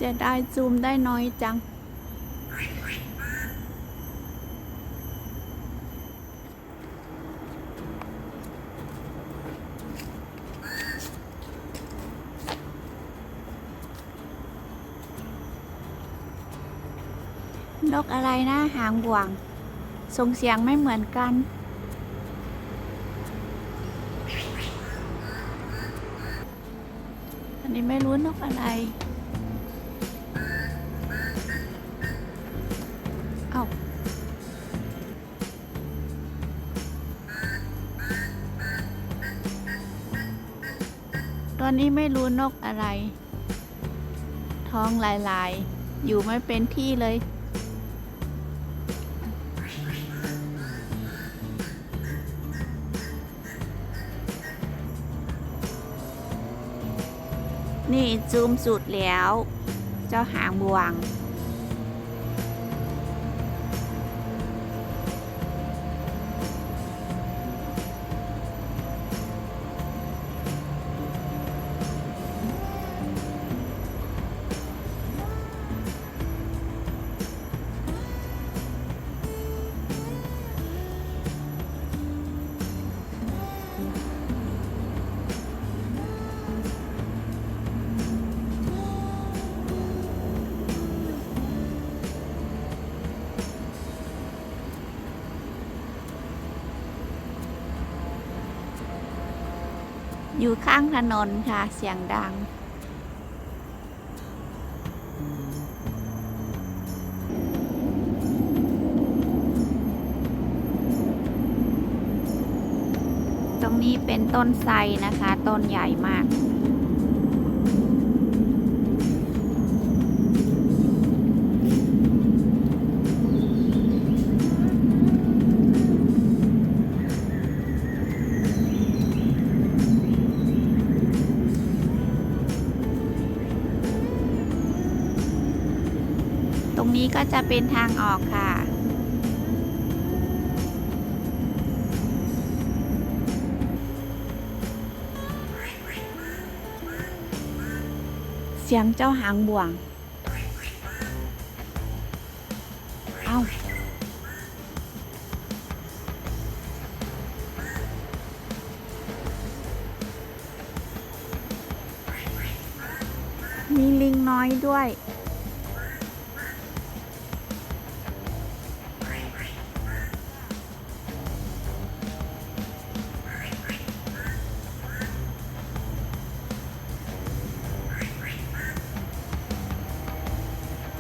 เสียดายซูมได้น้อยจังนกอะไรนะหางบ่วงส่งเสียงไม่เหมือนกันอันนี้ไม่รู้นกอะไรเอ้าตอนนี้ไม่รู้นกอะไรท้องลายๆอยู่ไม่เป็นที่เลยนี่ซูมสุดแล้วเจ้าหางบ่วงอยู่ข้างถนนค่ะเสียงดังตรงนี้เป็นต้นไทรนะคะต้นใหญ่มากตรงนี้ก็จะเป็นทางออกค่ะเสียงเจ้าหางบ่วงเอ้ามีลิงน้อยด้วย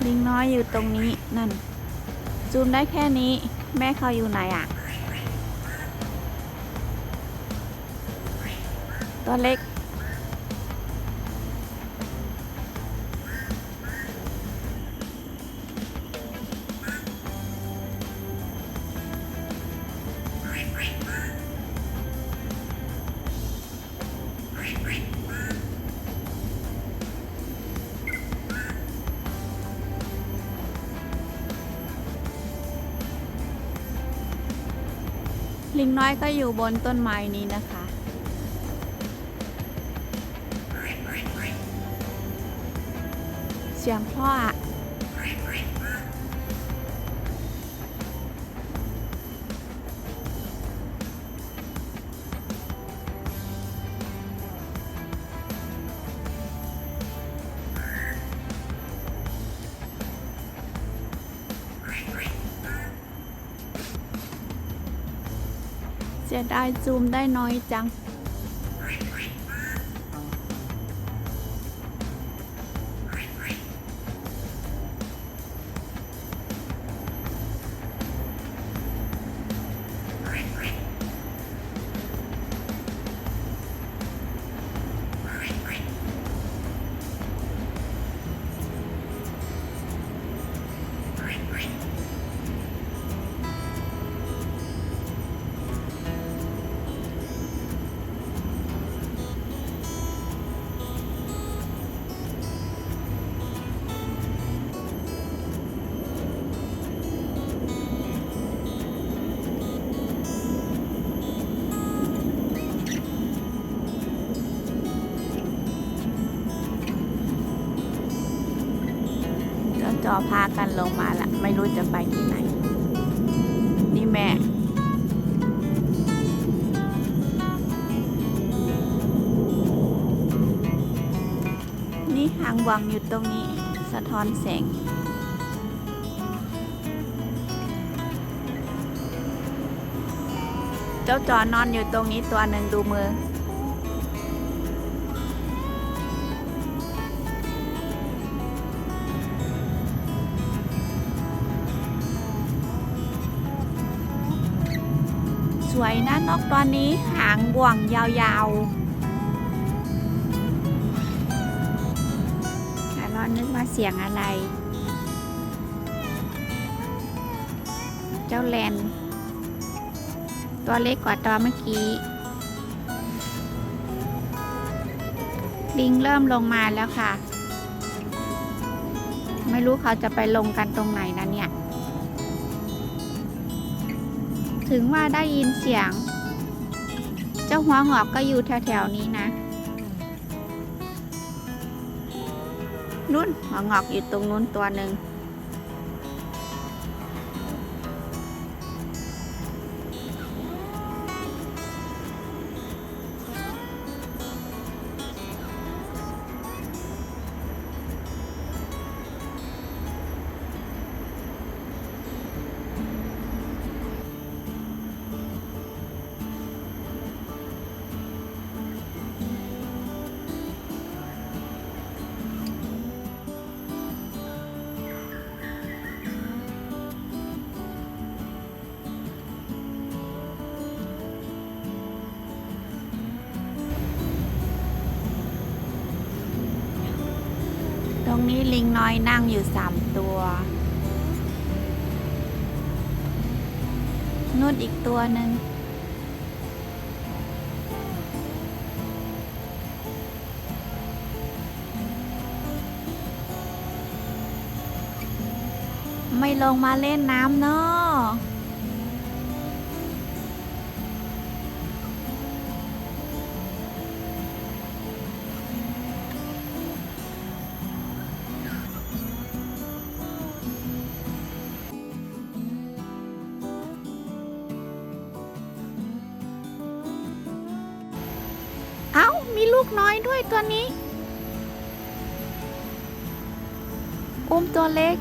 ลิงน้อยอยู่ตรงนี้นั่นซูมได้แค่นี้แม่เขาอยู่ไหนอ่ะตัวเล็กลิงน้อยก็อยู่บนต้นไม้นี้นะคะเสียงพ่ออะเสียดายซูมได้น้อยจัง ก็พากันลงมาละไม่รู้จะไปที่ไหนนี่แม่นี่หางวังอยู่ตรงนี้สะท้อนแสงเจ้าจอนอนอยู่ตรงนี้ตัวหนึ่งดูมือสวยนะนกตัวนี้หางบ่วงยาวๆแต่เรานึกว่าเสียงอะไร เจ้าแลนตัวเล็กกว่าตัวเมื่อกี้ลิงเริ่มลงมาแล้วค่ะไม่รู้เขาจะไปลงกันตรงไหนนะเนี่ยถึงว่าได้ยินเสียงเจ้าหัวงอกก็อยู่แถวๆนี้นะนุ่นหัวงอกอยู่ตรงนู้นตัวหนึ่งตรงนี้ลิงน้อยนั่งอยู่3 ตัวนู่นอีกตัวหนึ่งไม่ลงมาเล่นน้ำเนาะเอ้ามีลูกน้อยด้วยตัวนี้อุ้มตัวเล็ก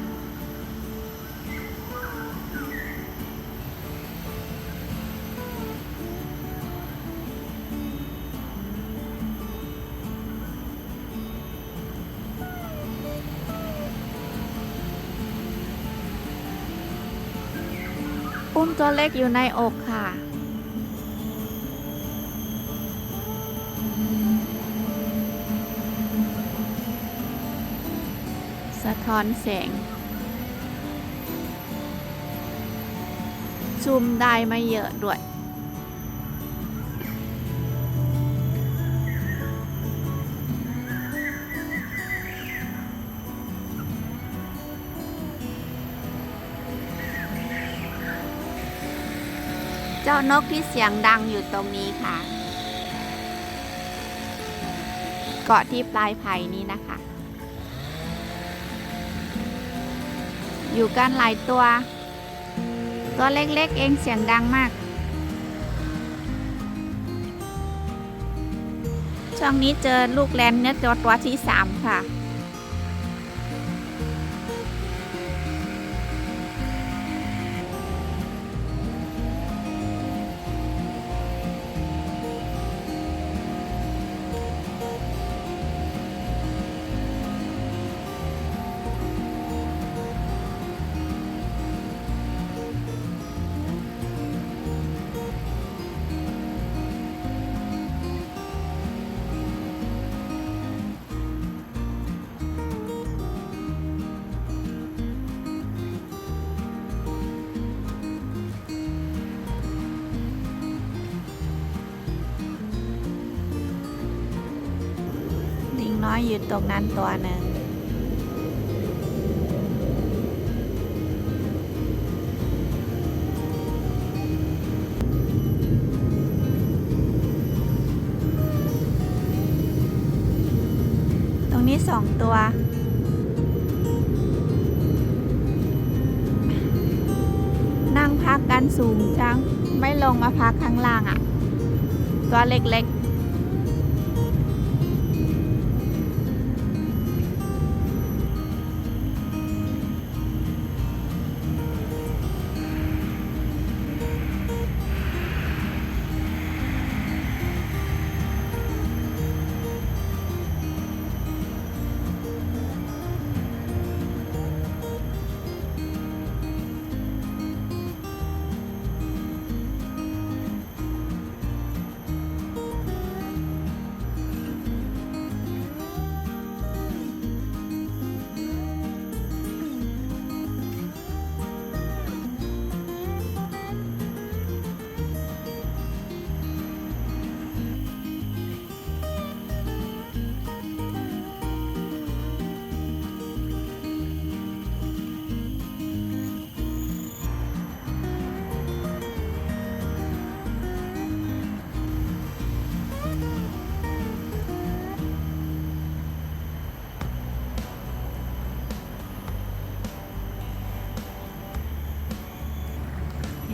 อุ้มตัวเล็กอยู่ในอกค่ะสะท้อนแสงซูมได้ไม่เยอะด้วยเจ้านกที่เสียงดังอยู่ตรงนี้ค่ะเกาะที่ปลายไผ่นี้นะคะอยู่กันหลายตัวเล็กๆเองเสียงดังมากช่วงนี้เจอลูกแรนเนี่ยตัวที่3ค่ะน้อยอยู่ตรงนั้นตัวหนึ่งตรงนี้2 ตัว นสูงจังไม่ลงมาพักข้างล่างอ่ะ ตัวเล็กๆ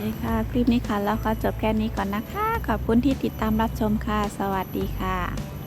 โอเคค่ะ คลิปนี้ค่ะแล้วก็จบแค่นี้ก่อนนะคะ ขอบคุณที่ติดตามรับชมค่ะ สวัสดีค่ะ